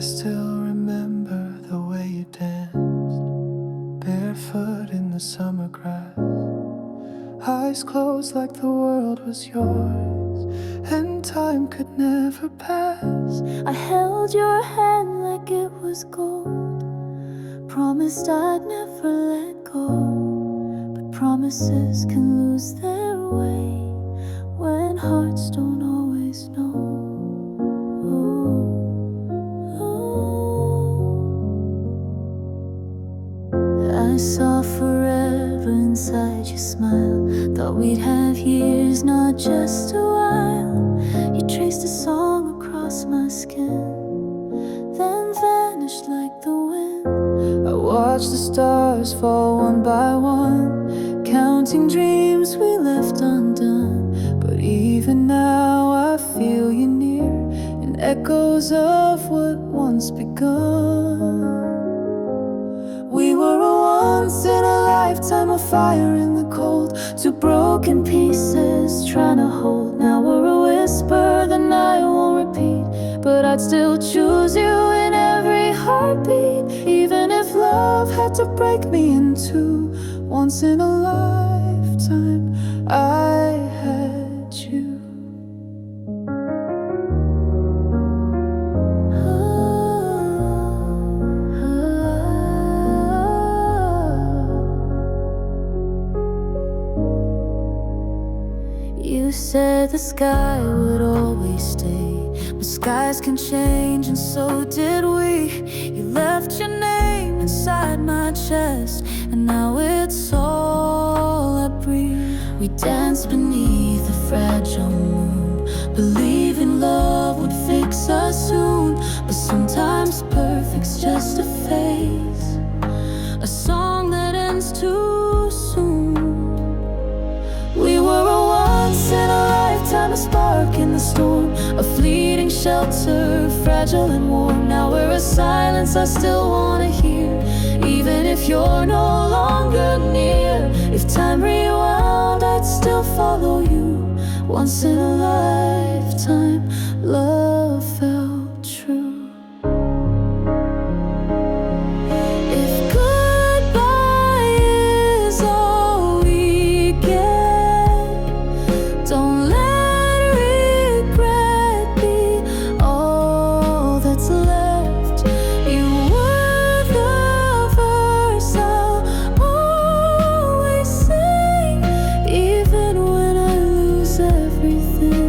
still remember the way you danced, barefoot in the summer grass, eyes closed like the world was yours, and time could never pass. I held your hand like it was gold, promised I'd never let go, but promises can lose their way when hearts don't always know. I saw forever inside your smile, thought we'd have years, not just a while. You traced a song across my skin, then vanished like the wind. I watched the stars fall one by one, counting dreams we left undone. But even now I feel you near, in echoes of what once begun. We were a once in a lifetime, a fire in the cold, two broken pieces trying to hold. Now we're a whisper the night won't repeat, but I'd still choose you in every heartbeat, even if love had to break me in two. Once in a lifetime I had you. You said the sky would always stay, but skies can change and so did we. You left your name inside my chest, and now it's all I breathe. We danced beneath a fragile moon, believing love would fix us soon. But sometimes perfect's just a phase, a song that ends too soon. We were a once in a lifetime, a spark in the storm, a fleeting shelter, fragile and warm. Now we're a silence I still wanna hear, even if you're no longer near. If time rewound, I'd still follow you. Once in a lifetime, love felt true. If goodbye is all we get, don't let regret be all that's left. You were the verse I'll always sing, even when I lose everything.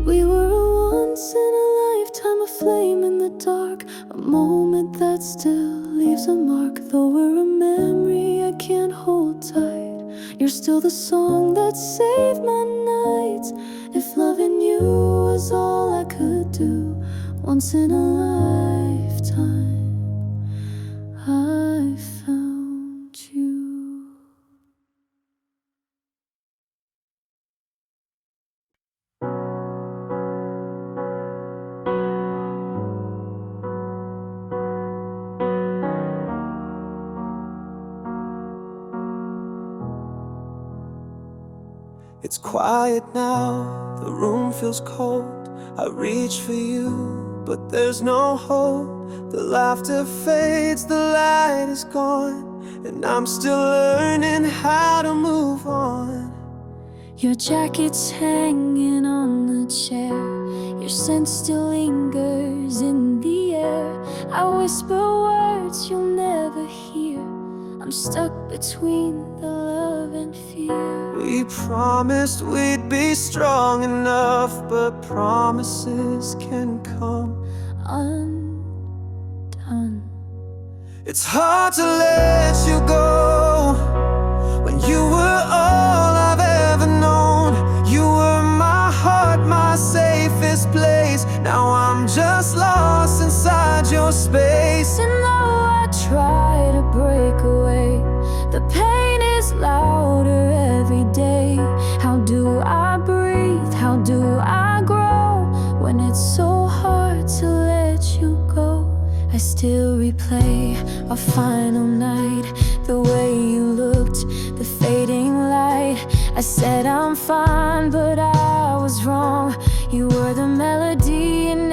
We were a once in a lifetime, a flame in the dark, a moment that still leaves a mark. Though we're a memory I can't hold tight, you're still the song that saved my nights. If loving you was all I could do, once in a lifetime I found you. It's quiet now, the room feels cold. I reach for you, but there's no hope. The laughter fades, the light is gone, and I'm still learning how to move on. Your jacket's hanging on the chair, your scent still lingers in the air. I whisper words you'll never hear, I'm stuck between the love and fear. We promised we'd be strong enough, but promises can come undone. It's hard to let you go when you were all I've ever known. You were my heart, my safest place. Now I'm just lost inside your space. And though I try to break away, the pain is louder every day. How do I breathe? How do I grow when it's so hard to let you go? I still replay our final night, the way you looked, the fading light. I said I'm fine, but I was wrong. You were the melody and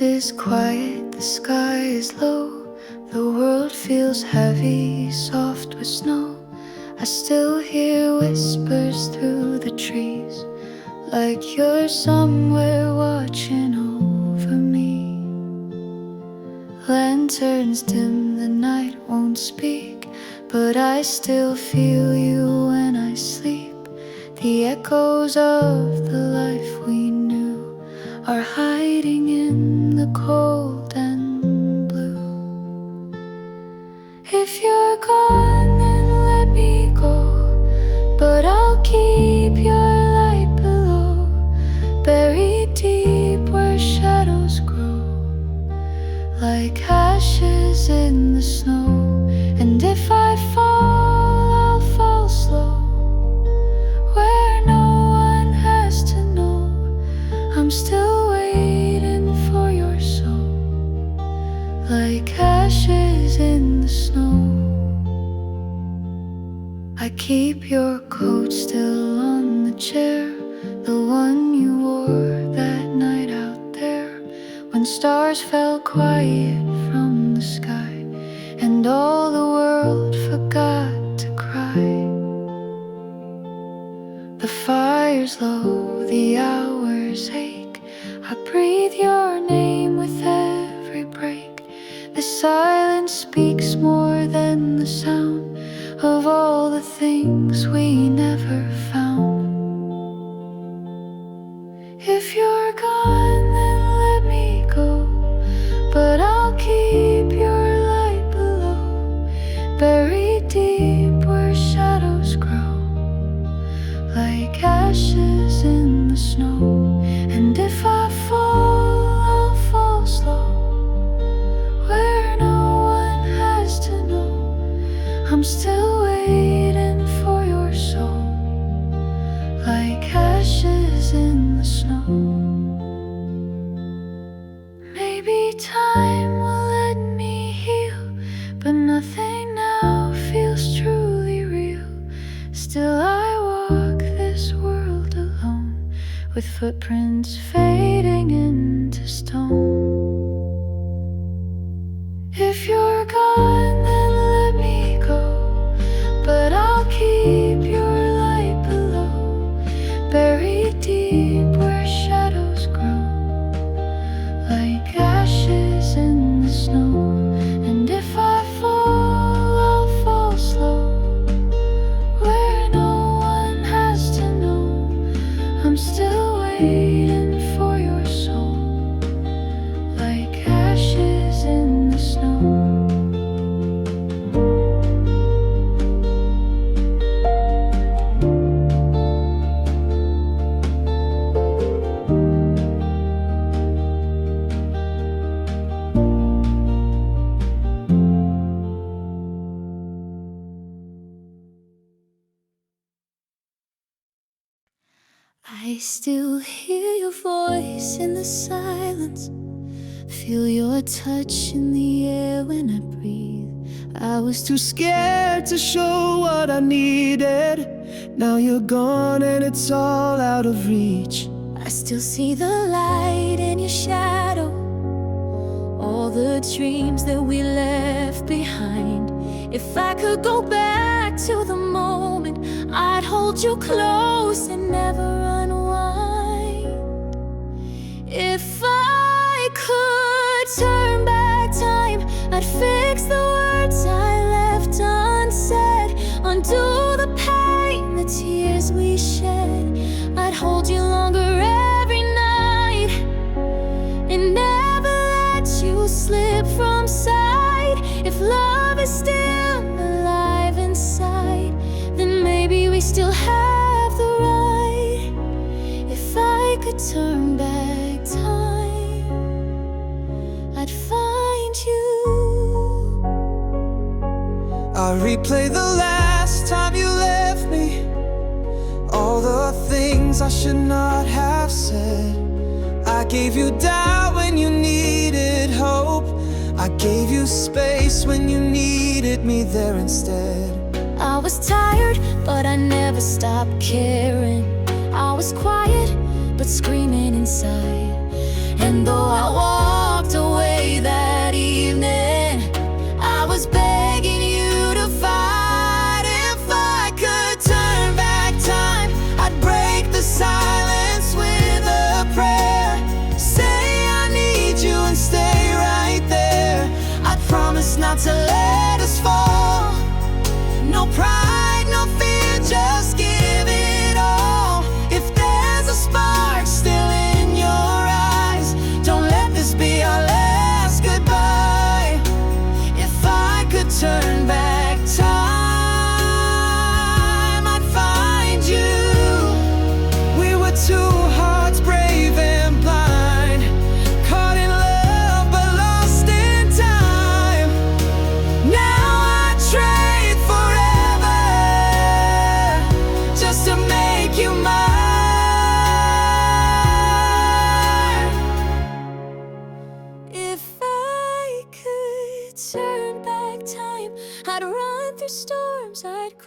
wind is quiet, the sky is low, the world feels heavy, soft with snow. I still hear whispers through the trees, like you're somewhere watching over me. Lanterns dim, the night won't speak, but I still feel you when I sleep. The echoes of the life we knew are hiding in the cold and blue. If you're gone, then let me go, but I'll keep your light below, buried deep where shadows grow, like ashes in the snow. And if I fall, I'll fall slow, where no one has to know I'm still waiting for your soul, like ashes in the snow. I keep your coat still on the chair, the one you wore that night out there, when stars fell quiet from the sky and all the world forgot to cry. The fire's low, the hours ache, I breathe your name with every break. The silence speaks more than the sound of all the things we never found. If you're gone, then let me go, but I'll keep your light below, buried deep where shadows grow, like ashes in the snow. And if I fall, I'll fall slow, where no one has to know I'm still waiting for your soul, like ashes in the snow. Maybe time will let me heal, but nothing now feels truly real. Still I walk this world alone, with footprints fading into stone. If you're gone, then let me go, but I'll keep your light below, buried deep where shadows grow, like ashes in the snow. And if I fall, I'll fall slow, where no one has to know I'm still waiting for your soul, like ashes in the snow. I still hear your voice in the silence, feel your touch in the air when I breathe. I was too scared to show what I needed. Now you're gone and it's all out of reach. I still see the light in your shadow, all the dreams that we left behind. If I could go back to the moment, I'd hold you close and never unwind. If I could turn back time, I'd fix the words I left unsaid, undo the pain, the tears we shed. I'd hold you longer every night and never let you slip from sight. If love is still alive inside, then maybe we still have the right. If I could turn back time, I'd find you. I replay the last time you left me, all the things I should not have said. I gave you doubt when you needed hope, I gave you space when you needed me there instead. I was tired, but I never stopped caring. I was quiet, but screaming inside. And though I walked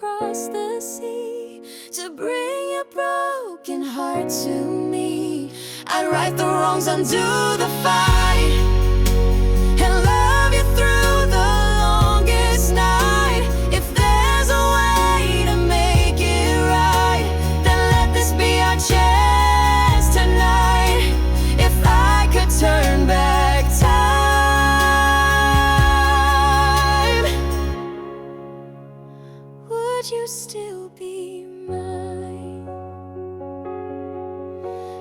across the sea to bring your broken heart to me. I'd right the wrongs, undo the fight, and love you through the longest night. If there's a way to make it right, then let this be our chance tonight. If I could turn back time, would you still be mine?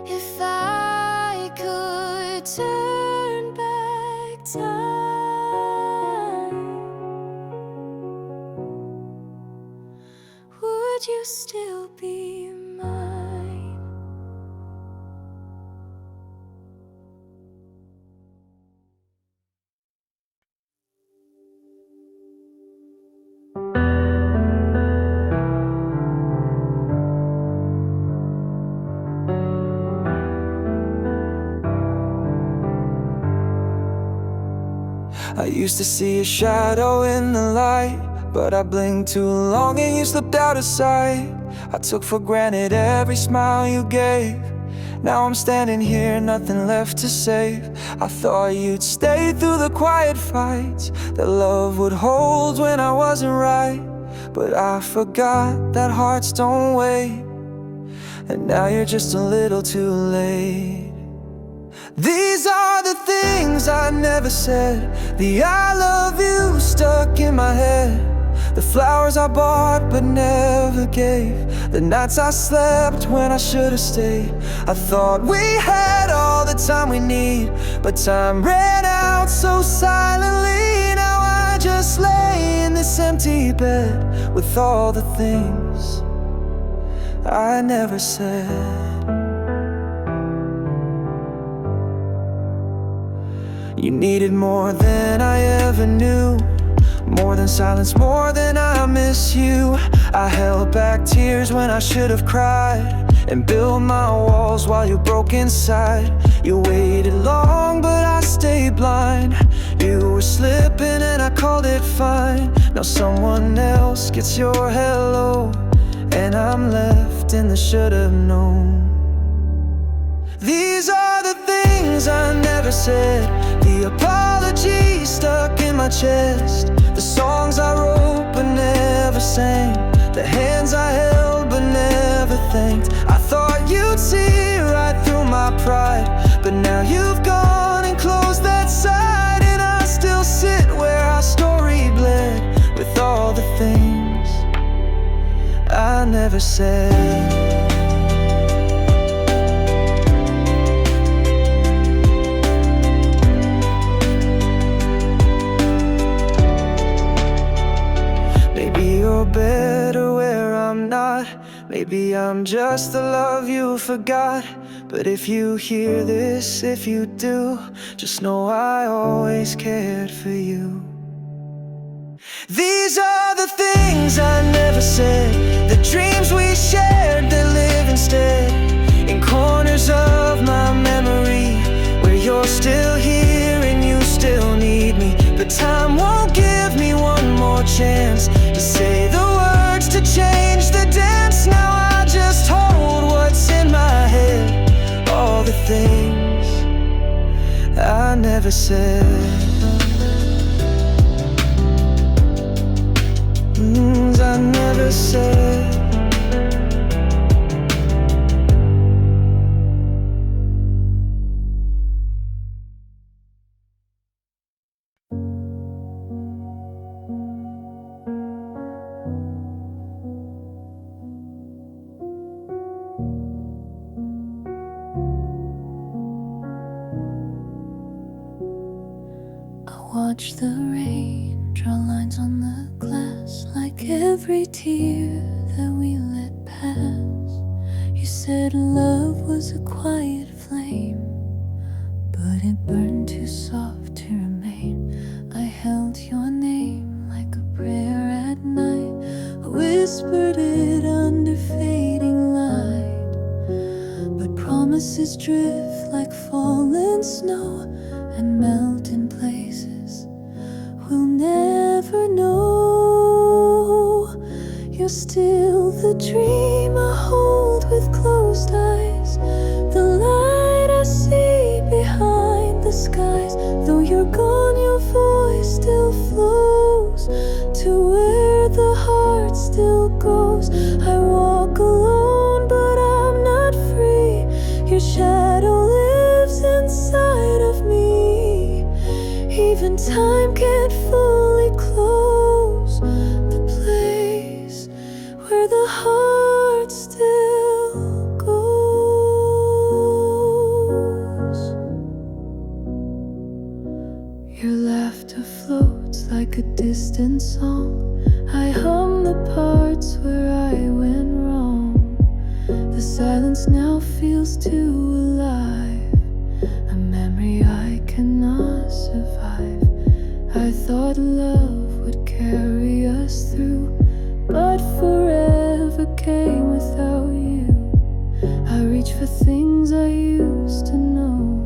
If I could turn back time, would you still be mine? I used to see a shadow in the light, but I blinked too long and you slipped out of sight. I took for granted every smile you gave. Now I'm standing here, nothing left to save. I thought you'd stay through the quiet fights, that love would hold when I wasn't right. But I forgot that hearts don't wait, and now you're just a little too late. These are the things I never said, the I love you stuck in my head, the flowers I bought but never gave, the nights I slept when I should have stayed. I thought we had all the time we need, but time ran out so silently. Now I just lay in this empty bed with all the things I never said. You needed more than I ever knew, more than silence, more than I miss you. I held back tears when I should have cried, and built my walls while you broke inside. You waited long, but I stayed blind. You were slipping and I called it fine. Now someone else gets your hello, and I'm left in the should have known. These are the things I never said, the apologies stuck in my chest, the songs I wrote but never sang, the hands I held but never thanked. I thought you'd see right through my pride, but now you've gone and closed that side. And I still sit where our story bled, with all the things I never said. Better where I'm not. Maybe I'm just the love you forgot. But if you hear this, if you do, just know I always cared for you. These are the things I never said, the dreams we shared that live instead in corners of my memory, where you're still here and you still need me. But time won't give me one more chance to say the words to change the dance. Now I just hold what's in my head, all the things I never said. Things I never said. Watch the rain draw lines on the glass, like every tear that we let pass. You said love was a quiet flame, but it burned too soft to remain. I held your name like a prayer at night, whispered it under fading light. But promises drift like fallen snow and melt in places we'll never know. Your still the dream I hold with closed eyes, the light I see behind the skies. Though you're gone, your voice still flows to where the heart still goes. I walk alone, but I'm not free. Your shadow lives inside of me. Even time can't fully close the place where the heart still goes. Your laughter floats like a distant song. I hum the parts where I went wrong. The silence now feels too alive, a memory I cannot survive. I thought love would carry us through, but forever came without you. I reach for things I used to know,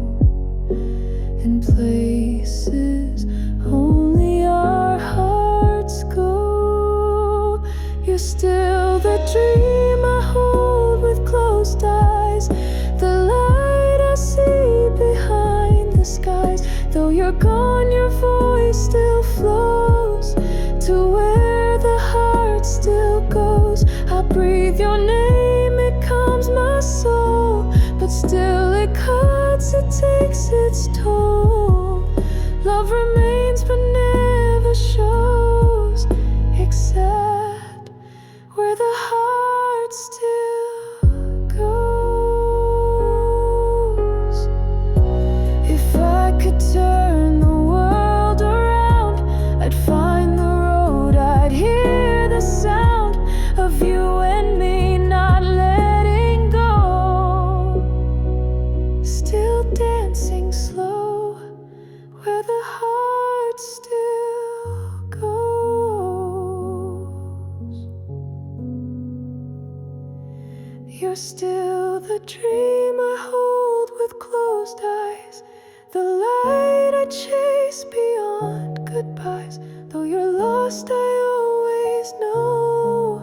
in places only our hearts go. You're still the dream I hold with closed eyes, the light I see behind the skies. Though you're gone, your voice still flows to where the heart still goes. I breathe your name, it calms my soul, but still it cuts, it takes its toll. Love remains but never shows, except where the heart still goes. If I could turn the world around, I'd find the road, I'd hear the sound of you and me not letting go. Still dancing slow where the heart still goes. You're still the dream I hold with closed eyes, the light I chase beyond goodbyes. Though you're lost, I always know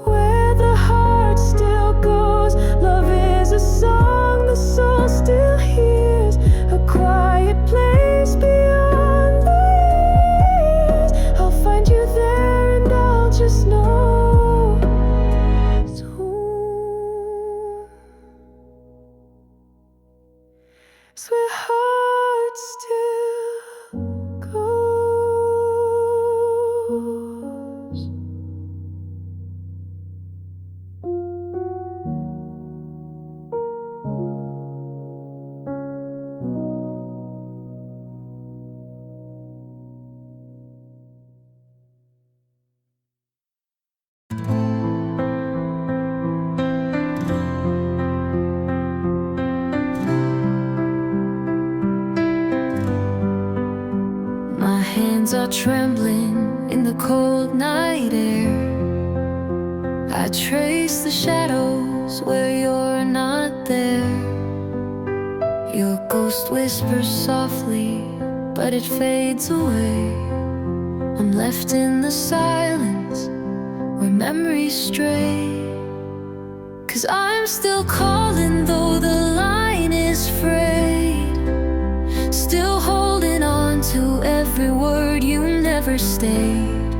where the heart still goes. Love is a song the soul still hears, a quiet place beyond the years. I'll find you there and I'll just know soon. Sweet heart still goes. My hands are trembling in the cold night air. I trace the shadows where you're not there. Your ghost whispers softly, but it fades away. I'm left in the silence where memories stray. 'Cause I'm still calling though the line is frayed, still holding on to every word you never stayed.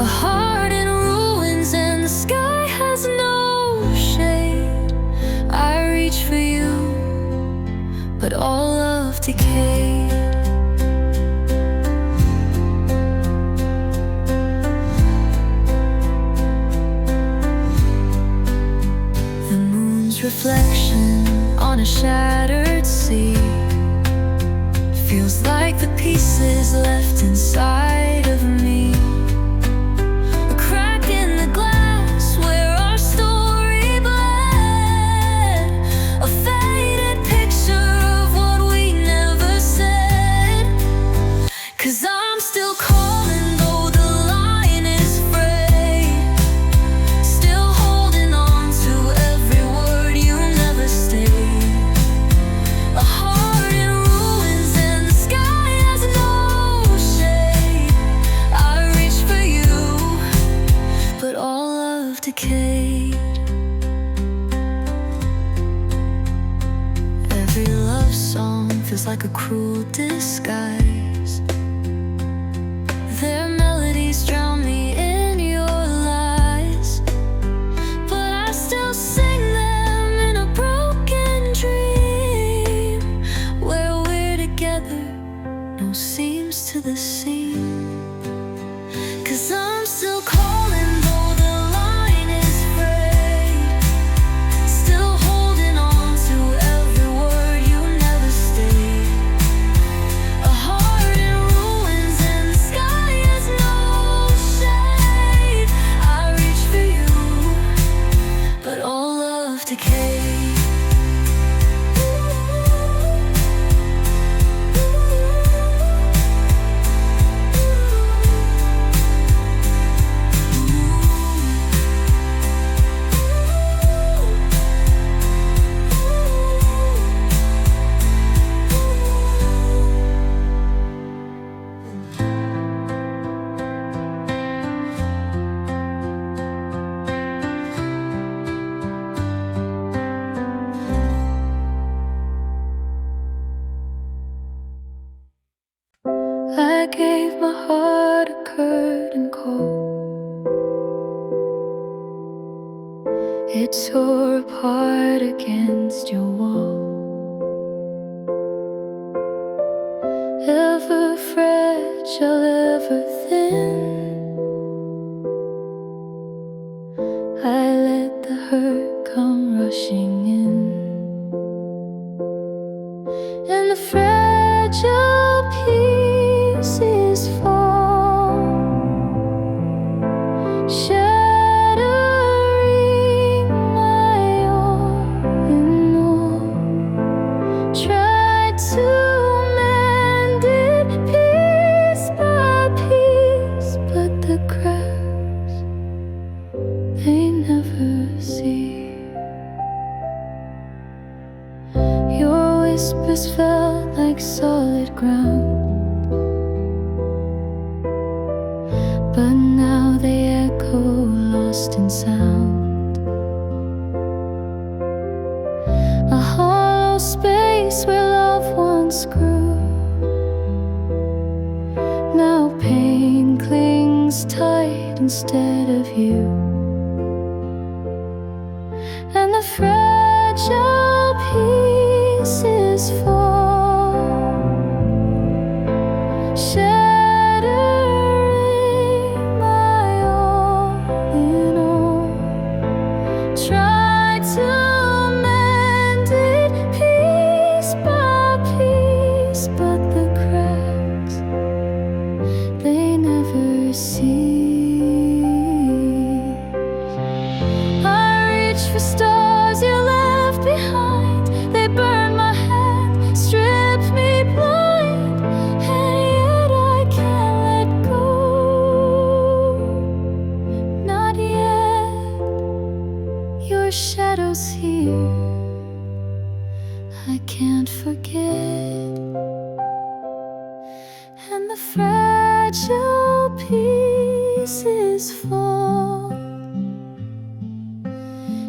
A heart in ruins and the sky has no shade. I reach for you, but all of decay. The moon's reflection on a shattered sea feels like the pieces left inside of me. A crack in the glass where our story bled, a faded picture of what we never said. 'Cause I'm still calling though the line is frayed, still holding on to every word you never stayed. A heart in ruins and the sky has no shade. I feels like a cruel disguise. Their melodies drown me in your lies, but I still sing them in a broken dream, where we're together, no seams to the seam. 'Cause I'm still calling though the line is frayed, still holding on to every word you never stayed. A heart in ruins and the sky has no shade. I reach for you, but all love decayed. I gave my heart a curtain call. It tore apart against your wall. Ever fragile, ever thin, I let the hurt come rushing in. And the fragile pieces fall, shattering my all in all. Tried to mend it piece by piece, but the cracks, they never see. Your whispers felt like solid ground, but now they echo lost in sound. A hollow space where love once grew. Now pain clings tight instead of you. And the fragile pieces fall, shattering my all in all. Tried to mend it piece by piece, but the cracks, they never cease. I reach for stars you left behind. They burn my hand, strip me blind, and yet I can't let go. Not yet. Your shadow's here, I can't forget. And the fragile pieces fall,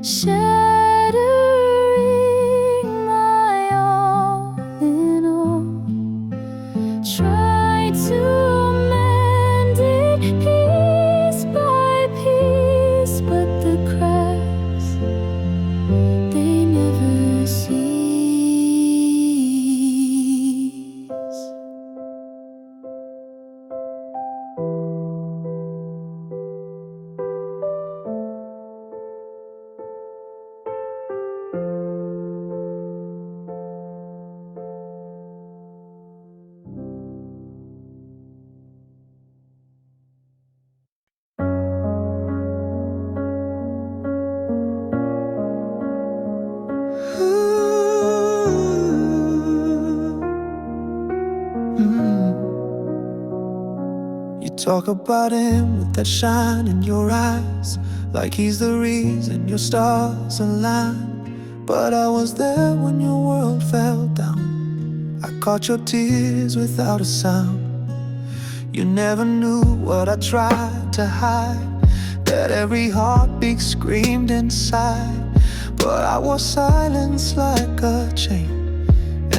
shattering my all in all. Try to mend it piece by piece, but the cracks, they never cease. You talk about him with that shine in your eyes, like he's the reason your stars align. But I was there when your world fell down. I caught your tears without a sound. You never knew what I tried to hide, that every heartbeat screamed inside. But I wore silence like a chain,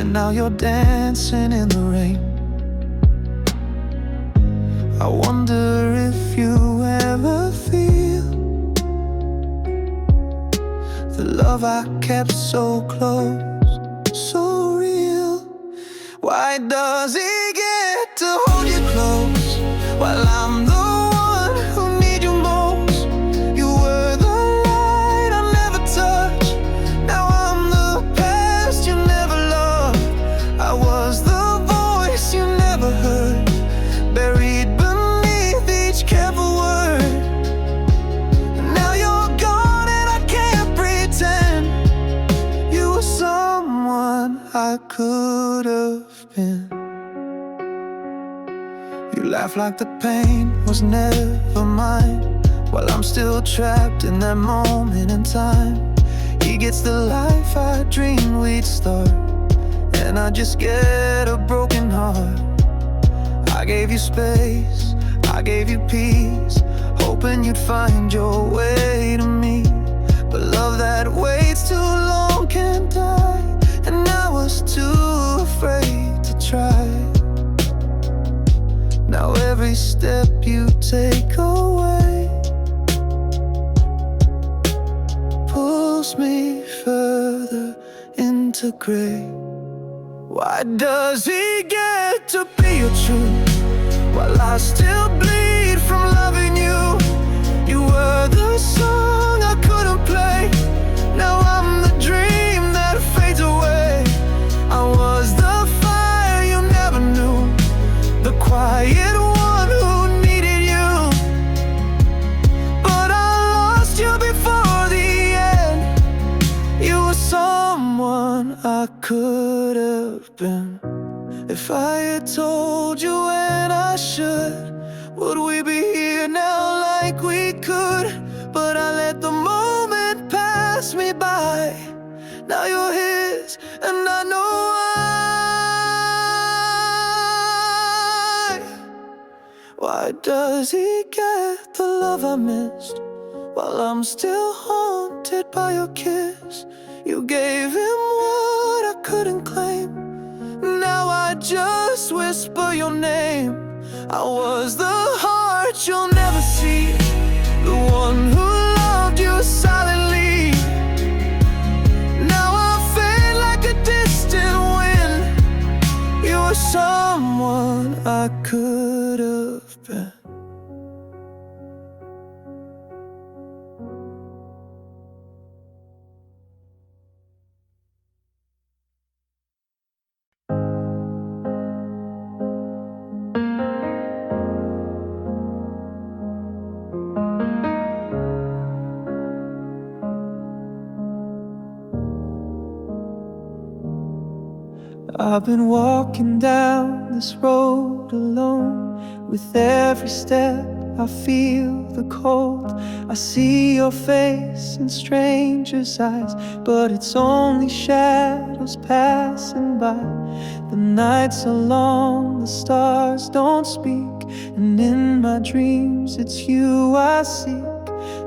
and now you're dancing in the rain. I wonder if you ever feel the love I kept so close, so real. Why does he get to hold you close while I'm the one who need you most? You were the light I never touched, now I'm the past you never loved. I was the voice you never heard, buried beneath each careful word. Now you're gone and I can't pretend you were someone I could have been. You laugh like the pain was never mine, while I'm still trapped in that moment in time. He gets the life I dreamed we'd start, and I just get a broken heart. I gave you space, I gave you peace, hoping you'd find your way to me. But love that waits too long can die, and I was too afraid to try. Now every step you take away pulls me further into gray. Why does he get to be your truth while I still bleed from loving you? You were the song I couldn't play, now I'm the dream that fades away. I was the fire you never knew, the quiet one who needed you. But I lost you before the end. You were someone I could have been. If I had told you when I should, would we be here now like we could? But I let the moment pass me by. Now you're his, and I know why. Why does he get the love I missed while I'm still haunted by your kiss? You gave him what I couldn't claim, now I just whisper your name. I was the heart you'll never see, the one who loved you silently. Now I fade like a distant wind. You were someone I could have been. I've been walking down this road alone. With every step I feel the cold. I see your face in strangers' eyes, but it's only shadows passing by. The nights are long, the stars don't speak, and in my dreams it's you I seek.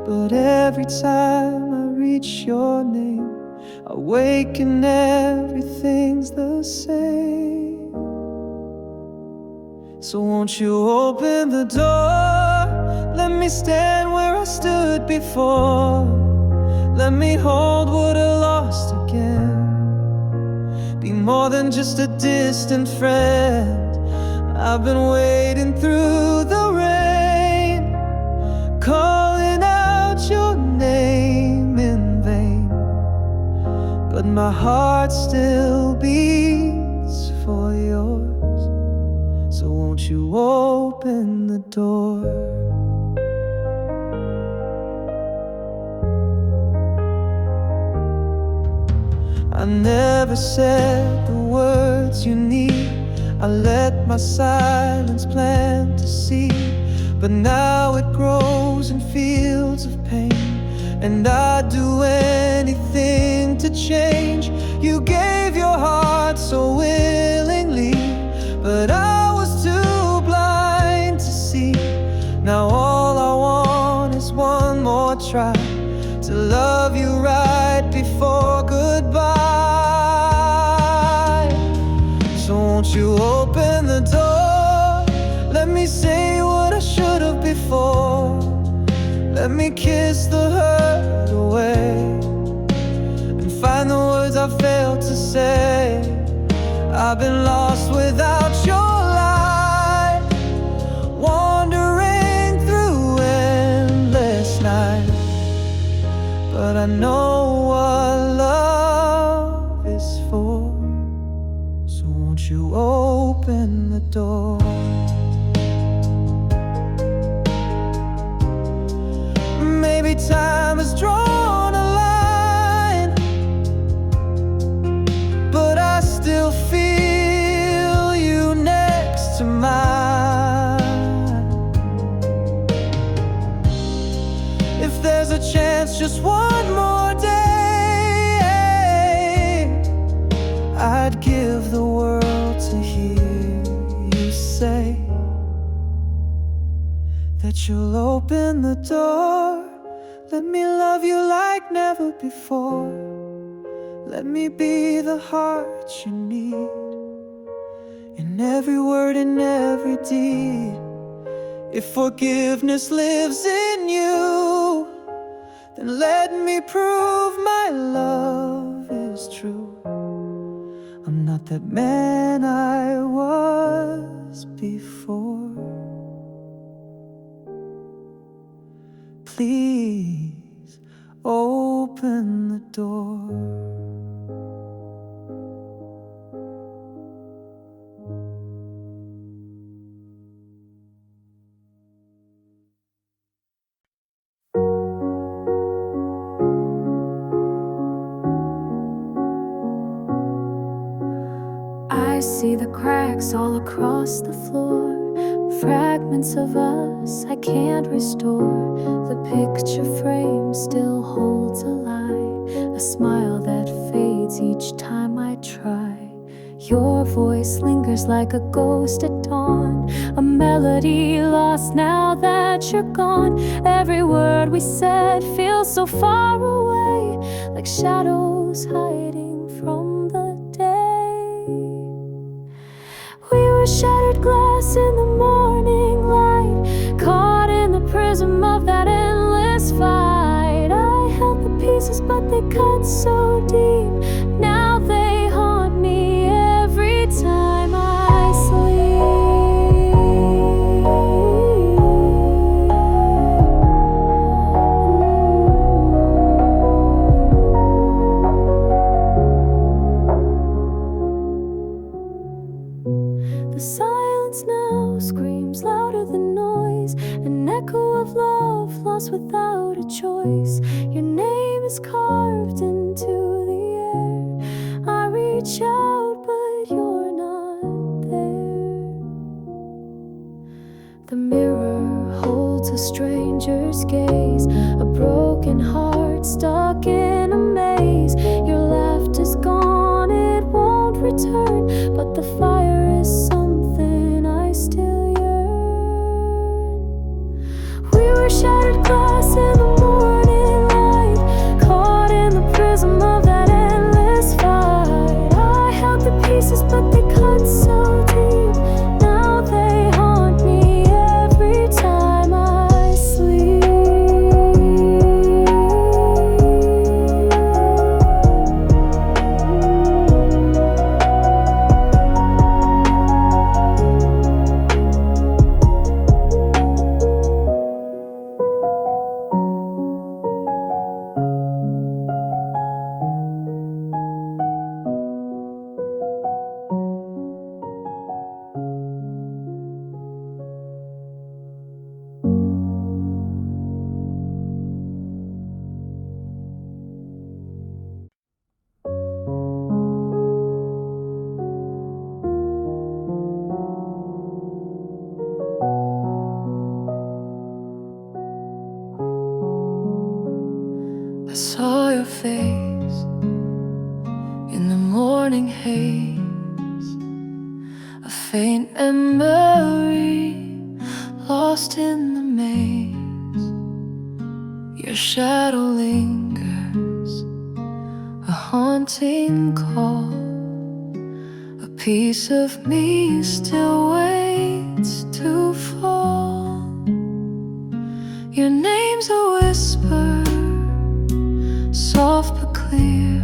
But every time I reach your name, I wake and everything's the same. So won't you open the door? Let me stand where I stood before. Let me hold what I lost again. Be more than just a distant friend. I've been waiting through the rain, calling out your name in vain, but my heart still beats for yours. So won't you open the door? I never said the words you need. I let my silence plant a seed, but now it grows in fields of pain, and I'd do anything to change. You gave your heart so willingly, but I was too blind to see. Now all I want is one more try to love you right before goodbye. won't you open the door? Let me say what I should have before. Let me kiss the hurt away and find the words I failed to say. I've been lost without your light, wandering through endless night. But I know what love is for, so won't you open the door? Maybe time has drawn a line, but I still feel you next to mine. If there's a chance, just one more day, I'd give the world to hear you say that you'll open the door. Let me love you like never before. Let me be the heart you need, in every word and every deed. If forgiveness lives in you, then let me prove my love is true. I'm not that man I was before. Please open the door. I see the cracks all across the floor, fragments of us I can't restore. The picture frame still holds a lie, a smile that fades each time I try. Your voice lingers like a ghost at dawn, a melody lost now that you're gone. Every word we said feels so far away, like shadows hiding from the day. We were shattered glass in the morning light, caught in the prism of that endless fight. I held the pieces but they cut so deep, now they haunt me every time I sleep. The silence now screams louder than noise, an echo of love lost without a choice. Your name is carved into the air. I reach out but you're not there. The mirror holds a stranger's gaze, a broken heart stuck in a maze. Your laughter's gone, it won't return, but the fire is something I still yearn. We were shattered glass in the morning light, caught in the prism of that endless fight. I held the pieces but they cut so deep, now they haunt me every time I sleep. I saw your face in the morning haze, a faint memory lost in the maze. Your shadow lingers, a haunting call, a piece of me still waits to fall. Your name's a whisper, soft but clear,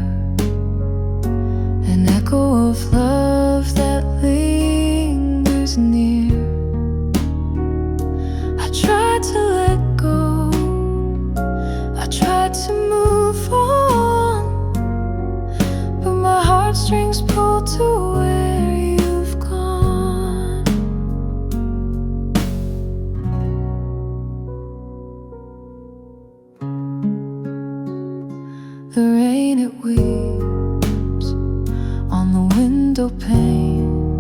an echo of love that lingers near. I tried to let go, I tried to move on, but my heartstrings pull to where you've gone. The rain, it weeps on the window pane,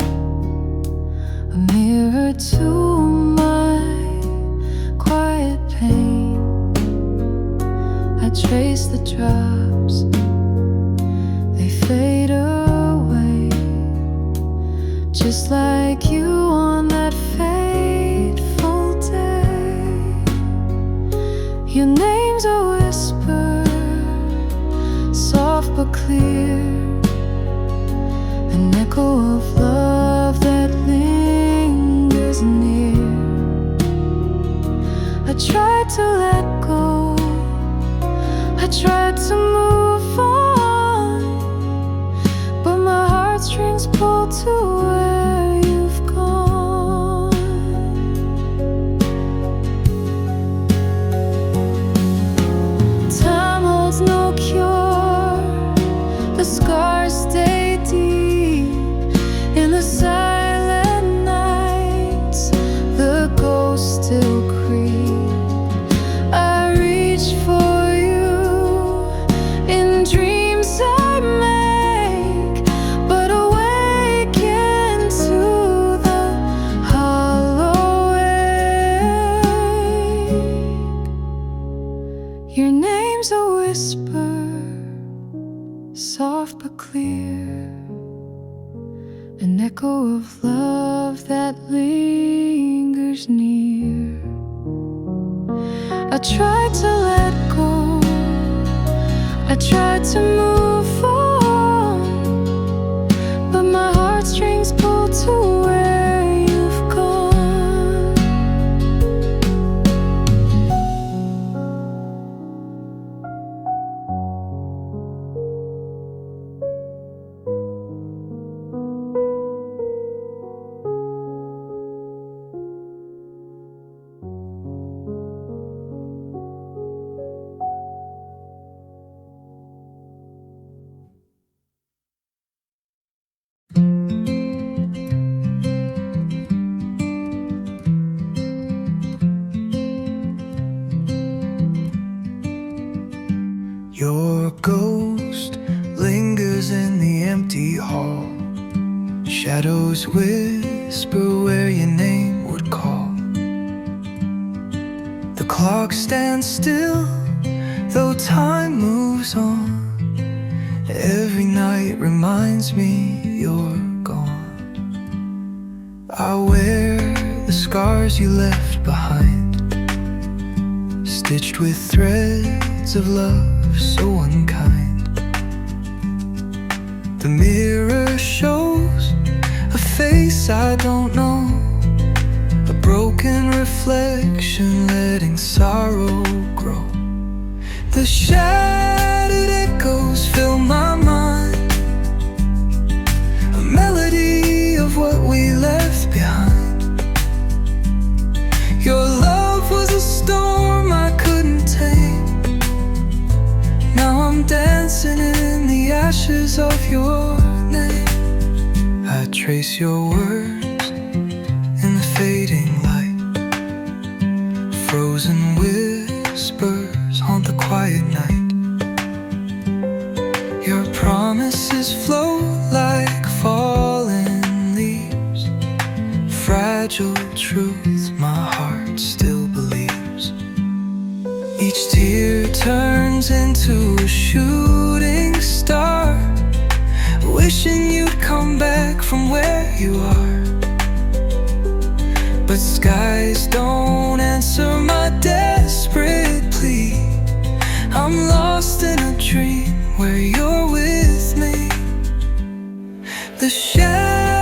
a mirror to my quiet pain. I trace the drops, they fade away, just like you on that fateful day. Your name's a whisper, soft but clear, an echo of love that lingers near. I tried to let go, I tried to move on, but my heartstrings pull to where you've gone. Time holds no cure, the scars stay deep in the silent nights, the ghosts still creep. I reach for you in dreams I make, but awaken to the hollow ache. Your name's a whisper, soft but clear, an echo of love that lingers near. I tried to let go, I tried to move on, but my heartstrings pull to where you've gone. Your ghost lingers in the empty hall. Shadows whisper where your name would call. The clock stands still, though time moves on. Every night reminds me you're gone. I wear the scars you left behind, stitched with threads of love so unkind. The mirror shows a face I don't know, a broken reflection letting sorrow grow. The shattered echoes fill my mind, a melody of what we left behind. Your love was a storm I couldn't tame. Now I'm dancing in the ashes of your name. I trace your words in the fading light. Frozen whispers haunt the quiet night. Your promises float like fallen leaves, fragile truth my heart still believes. Each tear turns into a shooting star, wishing you'd come back from where you are. But skies don't answer my desperate plea. I'm lost in a dream where you're with me. The shadow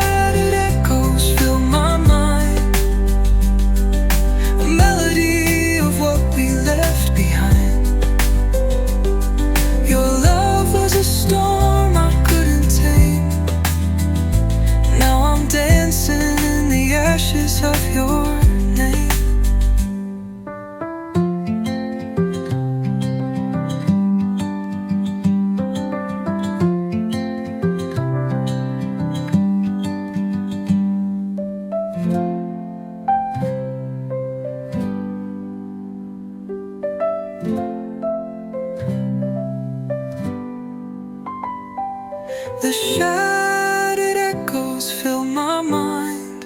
The shattered echoes fill my mind,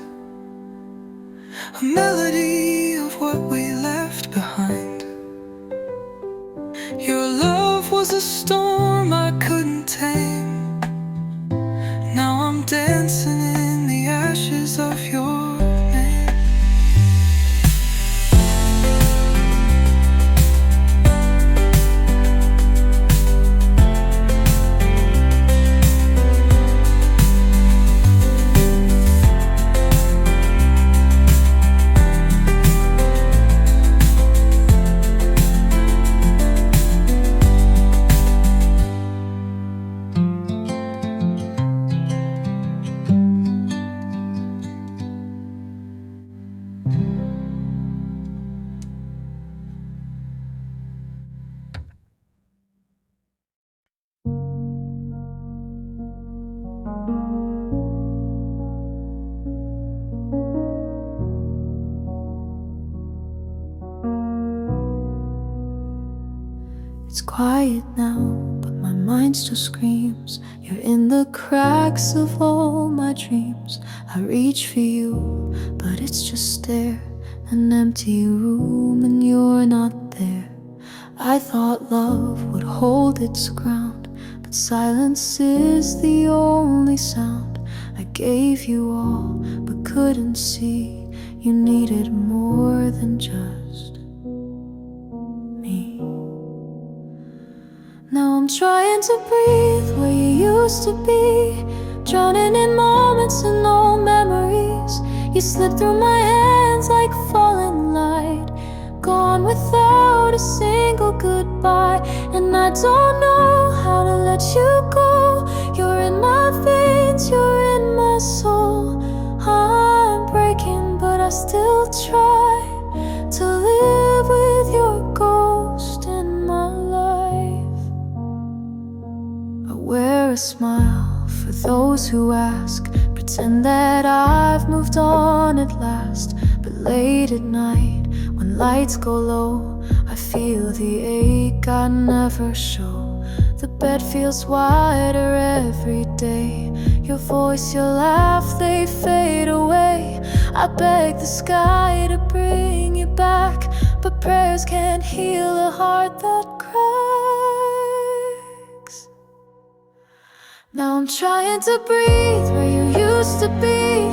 a melody of what we left behind. Your love was a storm I couldn't tame. Now I'm dancing in the ashes of your name. It's quiet now, but my mind still screams. You're in the cracks of all my dreams. I reach for you, but it's just there, an empty room, and you're not there. I thought love would hold its ground, but silence is the only sound. I gave you all, but couldn't see you needed more than just me. Now I'm trying to breathe where you used to be, drowning in moments and old memories. You slipped through my hands like falling light, gone without a single goodbye. And I don't know how to let you go. You're in my veins, you're in my soul. I'm breaking, but I still try to live with your ghost in my life. I wear a smile for those who ask, pretend that I've moved on at last. But late at night, when lights go low, I feel the ache I never show. The bed feels wider every day. Your voice, your laugh, they fade away. I beg the sky to bring you back, but prayers can't heal a heart that cracks. Now I'm trying to breathe where you used to be,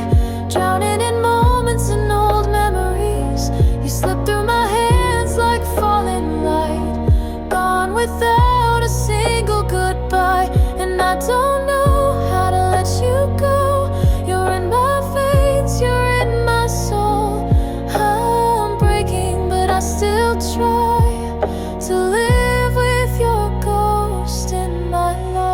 drowning in moments and old memories. You slipped through my hands like falling light, gone without a single goodbye. And I don't know how to let you go. You're in my veins, you're in my soul. I'm breaking, but I still try to live with your ghost in my life.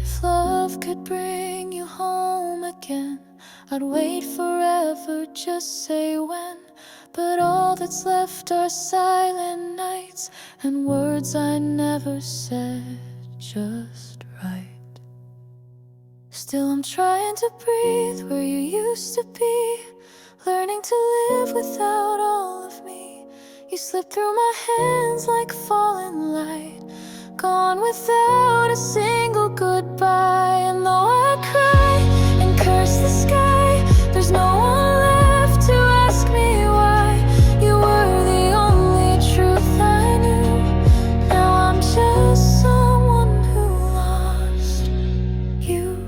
If love could bring you home again, I'd wait forever, just say when. But all that's left are silent nights and words I never said just right. Still I'm trying to breathe where you used to be, learning to live without all of me. You slipped through my hands like falling light, gone without a single goodbye. And though I cry and curse the sky, there's no one left to ask me why. You were the only truth I knew. Now I'm just someone who lost you.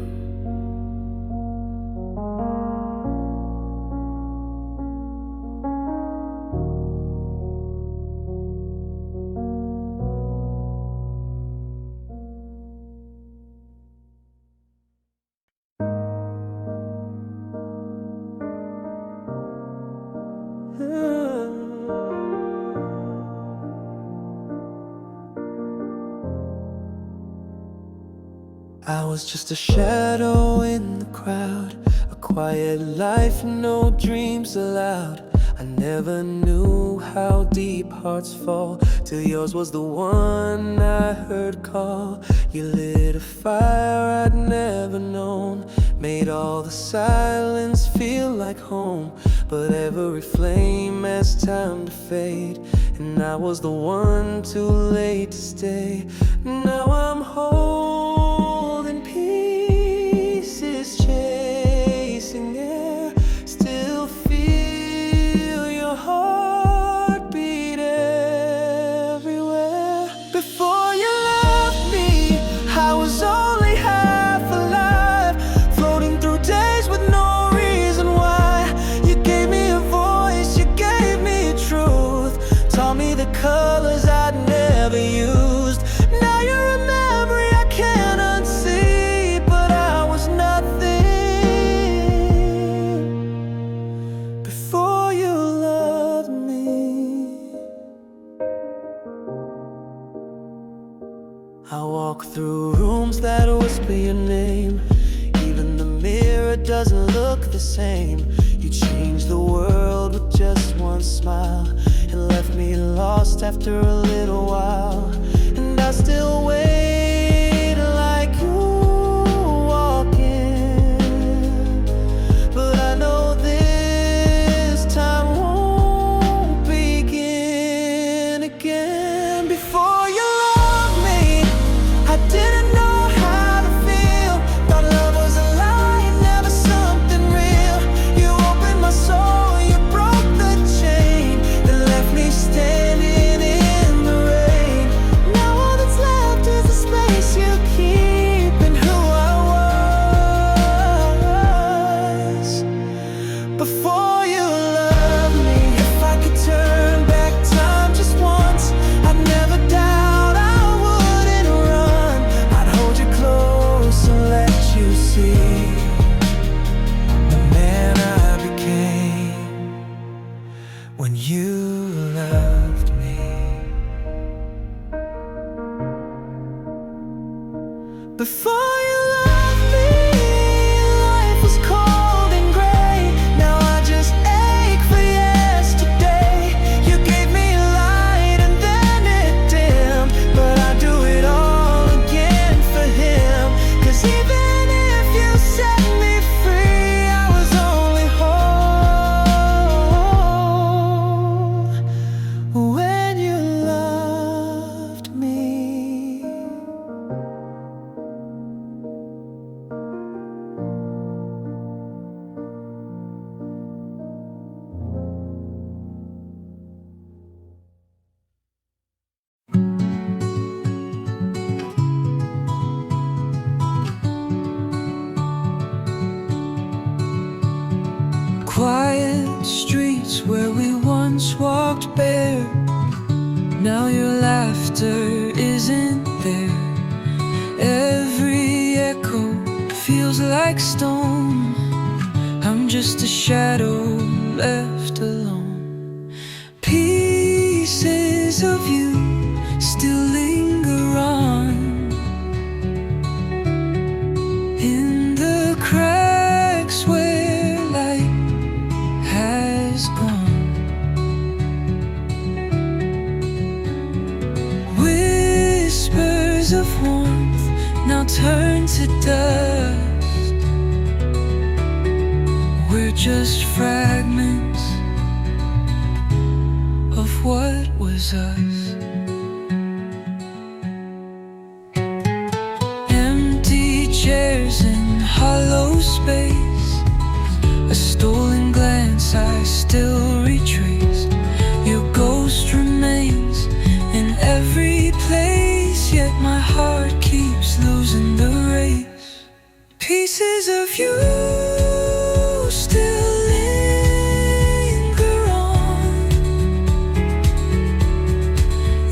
I was just a shadow in the crowd, a quiet life, no dreams allowed. I never knew how deep hearts fall, till yours was the one I heard call. You lit a fire I'd never known, made all the silence feel like home. But every flame has time to fade, and I was the one too late to stay. Now I'm holding pieces, chasing air, still feel your heartbeat everywhere. Before you left me, I was only half alive, floating through days with no reason why. You gave me a voice, you gave me a truth, taught me the colors I'd never used. Now you're a memory I can't unsee, but I was nothing before you loved me. I walk through rooms that whisper your name, even the mirror doesn't look the same. You changed the world with just one smile, and left me lost after a little while. And I still wait like you walk in, but I know this time won't begin again. Before you loved me, I didn't know how to feel. Thought love was a lie, never something real. You opened my soul, you broke the chain that left me standing in the rain. Now all that's left is the space you keep in who I was before you loved me. If I could turn back time just once, I'd never doubt, I wouldn't run. I'd hold you close and let you see the man I became when you loved me. Before you loved me, life was cold and gray. Now I just ache for yesterday. You gave me a light and then it dimmed, but I do it all again for him. 'Cause even if you set me free, I was only whole when you loved me. Quiet streets where we once walked bare, now your laughter isn't there. Every echo feels like stone. I'm just a shadow left alone. Pieces of you still linger on in the cracks where light has gone. Whispers of warmth now turn to dust. We're just fragments of what was us. Empty chairs in hollow space, a stolen glance I still retrace. Your ghost remains in every place, yet my heart keeps losing the race. Pieces of you still linger on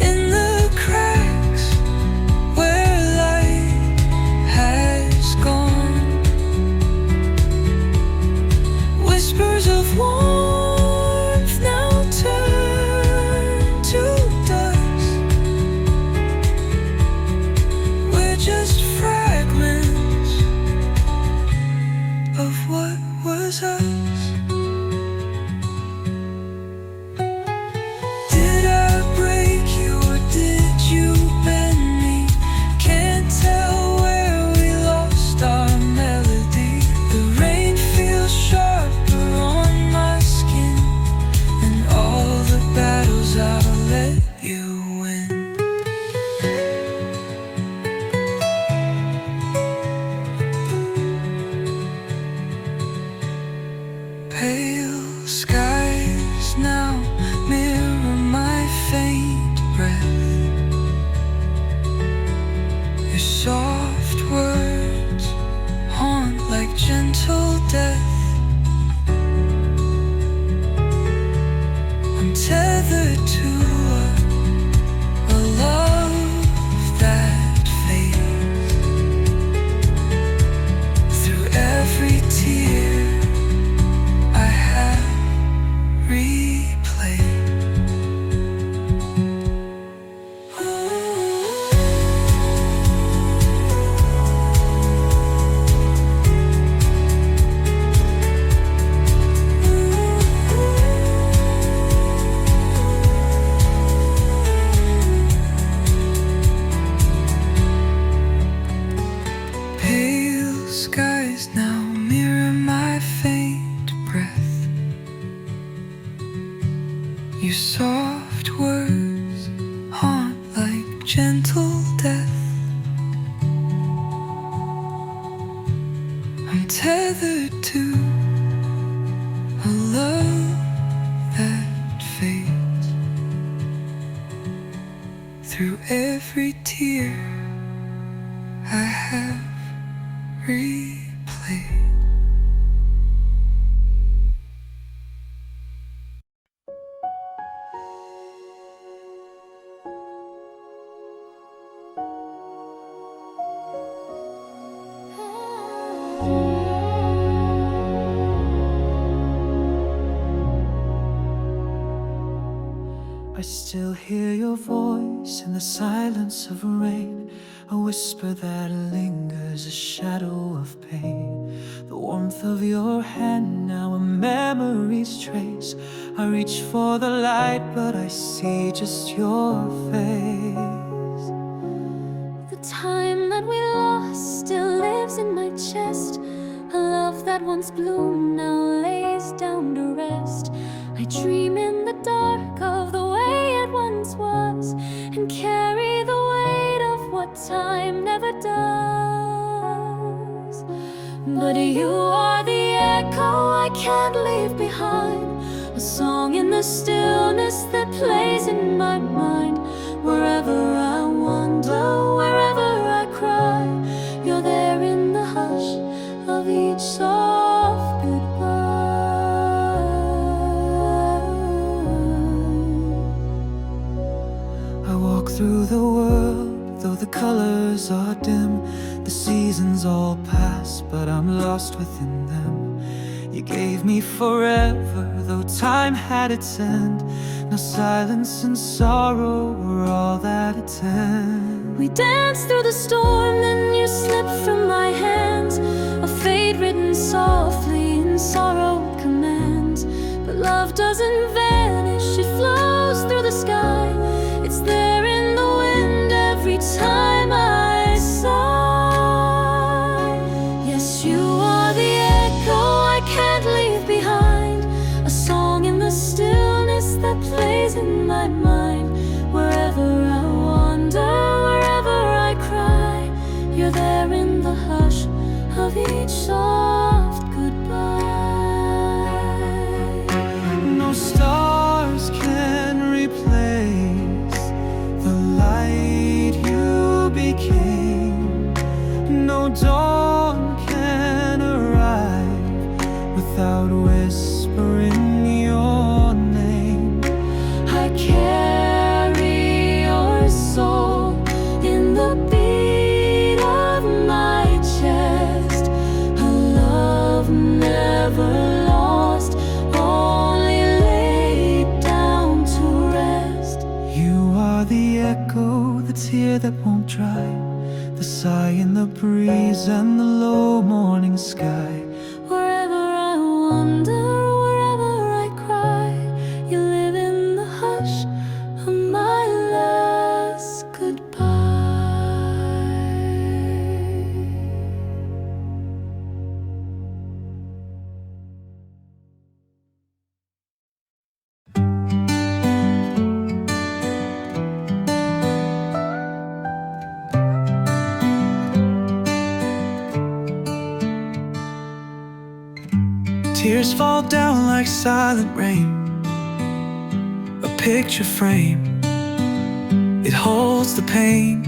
in the cracks where light has gone. Whispers of warmth now turn to dust. We're just fragments of gentle death. I'm tethered to a love that fades. Through every tear I have replayed. Pale skies now mirror my faint breath. Your soft words haunt like gentle death. I'm tethered to a love that fades. Through every tear I have replayed. I still hear your voice in the silence of rain, a whisper that lingers, a shadow of pain. The warmth of your hand, now a memory's trace. I reach for the light, but I see just your face. The time that we lost still lives in my chest. A love that once bloomed now lays down to rest. I dream in the dark of the way it once was, and carry the weight of what time never does. But you are the echo I can't leave behind, a song in the stillness that plays in my mind. Wherever I wander, wherever I cry, you're there in the hush of each soft goodbye. I walk through the world, though the colors are dim. The seasons all pass, but I'm lost within them. You gave me forever, though time had its end. Now silence and sorrow were all that attend. We danced through the storm, then you slipped from my hands. A fate written softly in sorrow commands. But love doesn't vanish, it flows through the sky. It's there in the wind every time I sigh. Yes, you are the echo I can't leave behind, a song in the stillness that plays in my mind. Wherever I wander, wherever I cry, you're there in the hush of each soft goodbye. No stars can replace the light you became. No dawn can arrive without whispering your name. I carry your soul in the beat of my chest, a love never lost, only laid down to rest. You are the echo, the tear that won't dry, the sigh in the breeze and the low morning sky. Wherever I wander, wherever I cry, you live in the hush of my last goodbye. Tears fall down like silent rain, a picture frame. It holds the pain.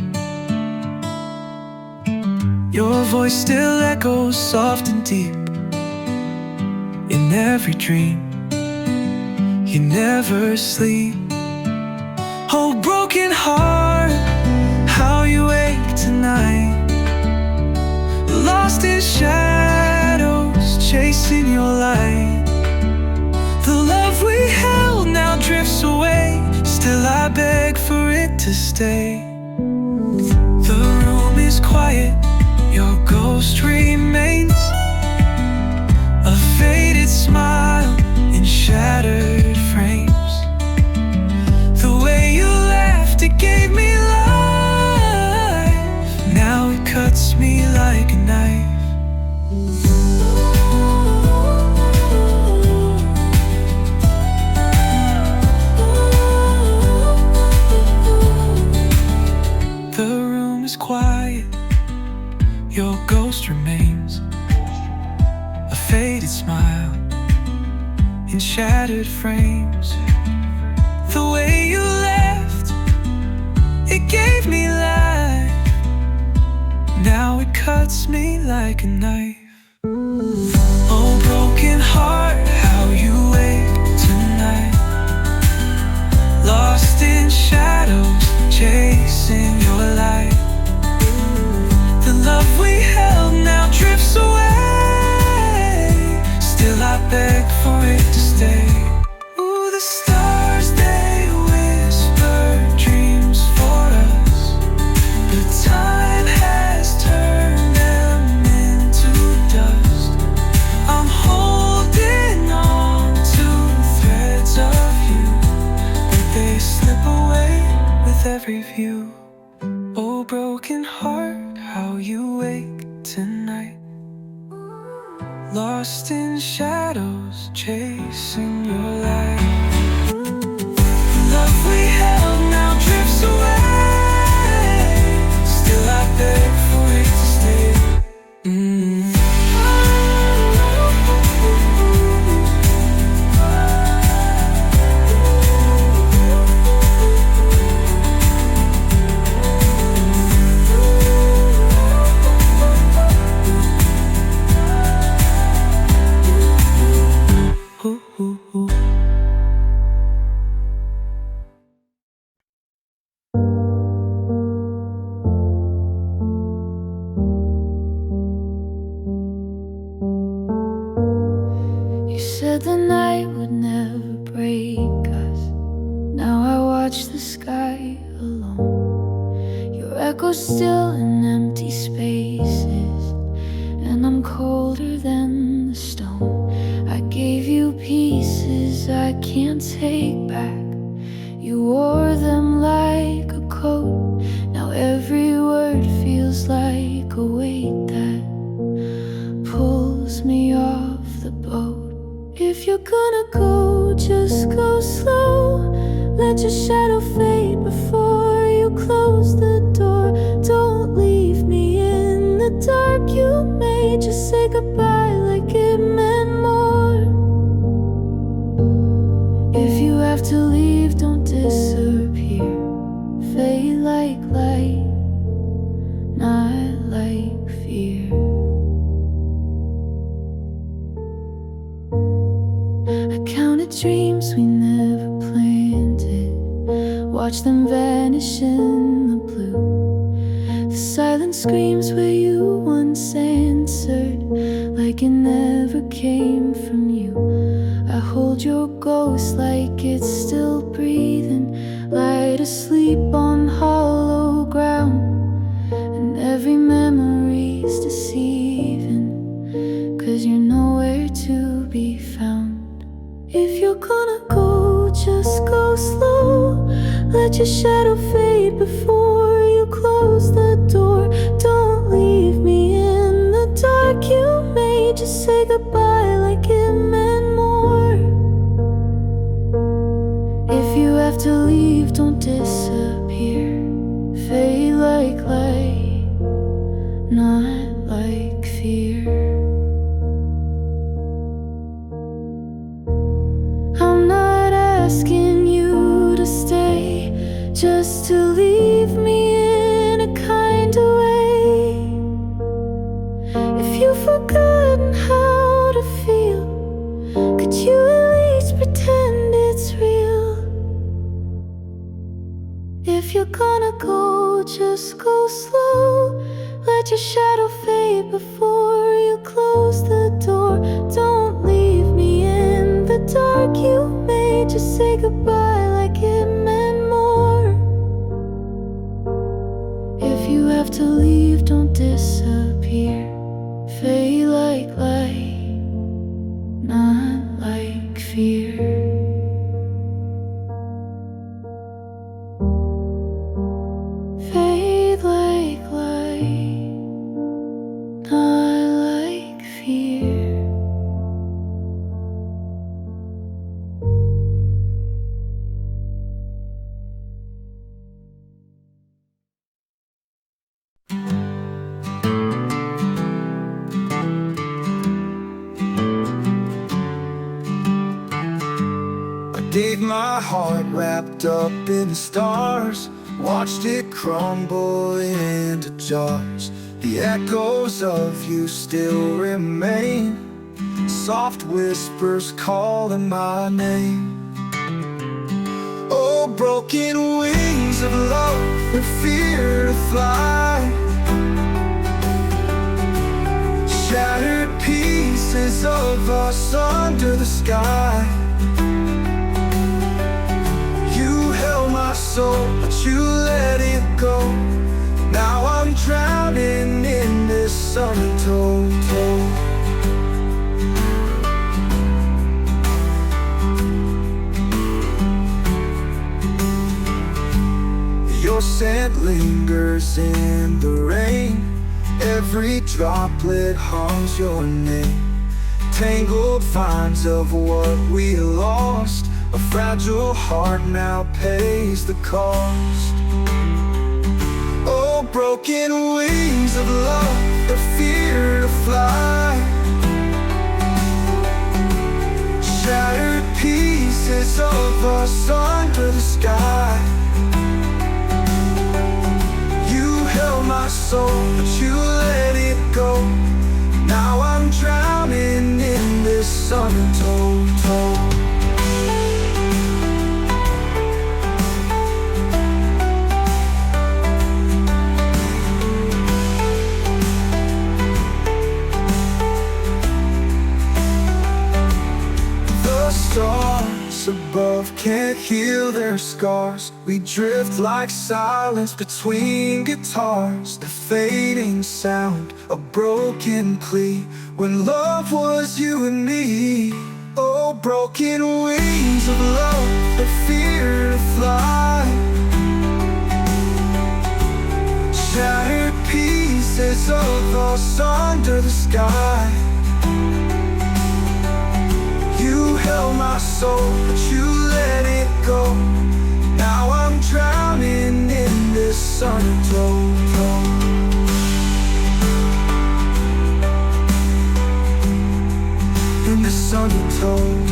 Your voice still echoes soft and deep in every dream. You never sleep. Oh, broken heart, how you wake tonight, lost in shadows, chasing your light. The love we held now drifts away, still I beg for it to stay. The room is quiet, your ghost remains, a faded smile in shattered frames. The way you laughed, it gave me life. Now it cuts me like a knife. The room is quiet, your ghost remains, a faded smile in shattered frames. The way you left, it gave me life. Now it cuts me like a knife. Oh, broken heart, how you wake tonight, lost in shadows, chasing your light. The love we held now drifts away, still I beg for it to stay. Ooh, the stars, they whisper dreams for us, but time has turned them into dust. I'm holding on to threads of you, but they slip away with every view. Oh, broken heart, how you wake tonight, lost in shadows, chasing your light. Love we held now drifts away, still I beg for it to stay. You said the night would never break us. Now I watch the sky alone. Your echo's still in empty spaces, and I'm colder than the stone. I gave you pieces I can't take back. You wore them like a coat. Now every word feels like a weight that pulls me off the boat. If you're gonna go, just go slow. Let your shadow fade before you close the door. Don't leave me in the dark you made. Just say goodbye like it meant more. If you have to leave, don't disappear. Fade like light, not like fear. I counted dreams we never planted, watch them vanish in the blue. The silent screams where you once answered, like it never came from you. I hold your ghost like it's still breathing, light asleep on hollow ground. And every memory's deceiving, 'cause you're nowhere to be found. If you're gonna go, just go slow. Let your shadow fade before you close the door. Don't leave me in the dark you made. Just say goodbye like it meant more. If you have to leave, don't disappear. Fade like light, not like fear. I'm not asking you to stay, just to leave me in a kind of way. gonna go, just go slow. Let your shadow fade before you close the door. Don't leave me in the dark you made. Just say goodbye like it meant more. If you have to leave, don't disappear. Fade like light, not like fear. Fade like light, not like fear. Gave my heart wrapped up in the stars, watched it crumble into jars. The echoes of you still remain, soft whispers calling my name. Oh, broken wings of love and fear to fly, shattered pieces of us under the sky. Soul, but you let it go. Now I'm drowning in this untold. Your scent lingers in the rain. Every droplet hums your name. Tangled vines of what we lost. A fragile heart now pays the cost. Oh, broken wings of love, the fear to fly, shattered pieces of us under the sky. You held my soul, but you let it go. Now I'm drowning in this untold. Stars above can't heal their scars. We drift like silence between guitars. The fading sound, a broken plea, when love was you and me. Oh, broken wings of love, the fear to fly, shattered pieces of us under the sky. You held my soul, but you let it go. Now I'm drowning in this untold. In this untold.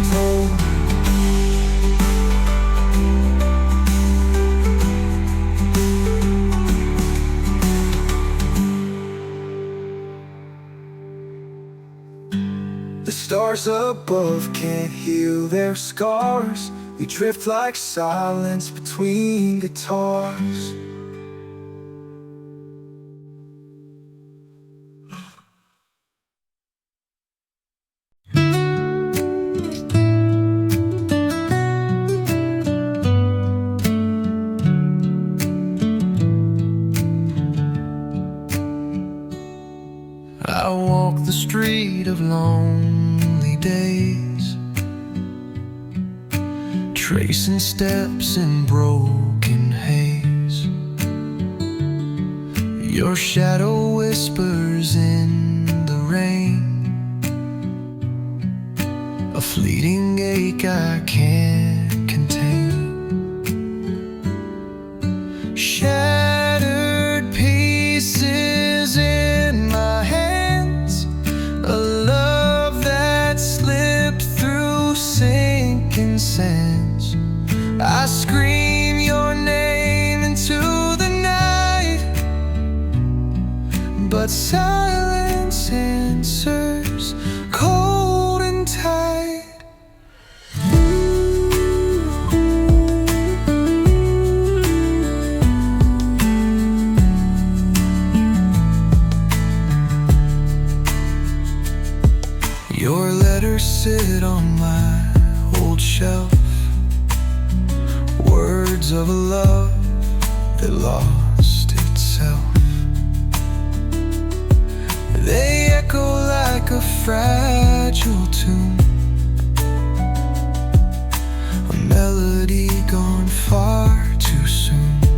The stars above can't heal their scars. We drift like silence between guitars. I walk the street of lonely days, tracing steps in broken haze. Your shadow whispers in the rain, a fleeting ache I can't contain. Shattered pieces in my hands, a love that slipped through sinking sands. I scream your name into the night, but silence answers cold and tight. Your letters sit on my old shelf, words of a love that lost itself. They echo like a fragile tune, a melody gone far too soon.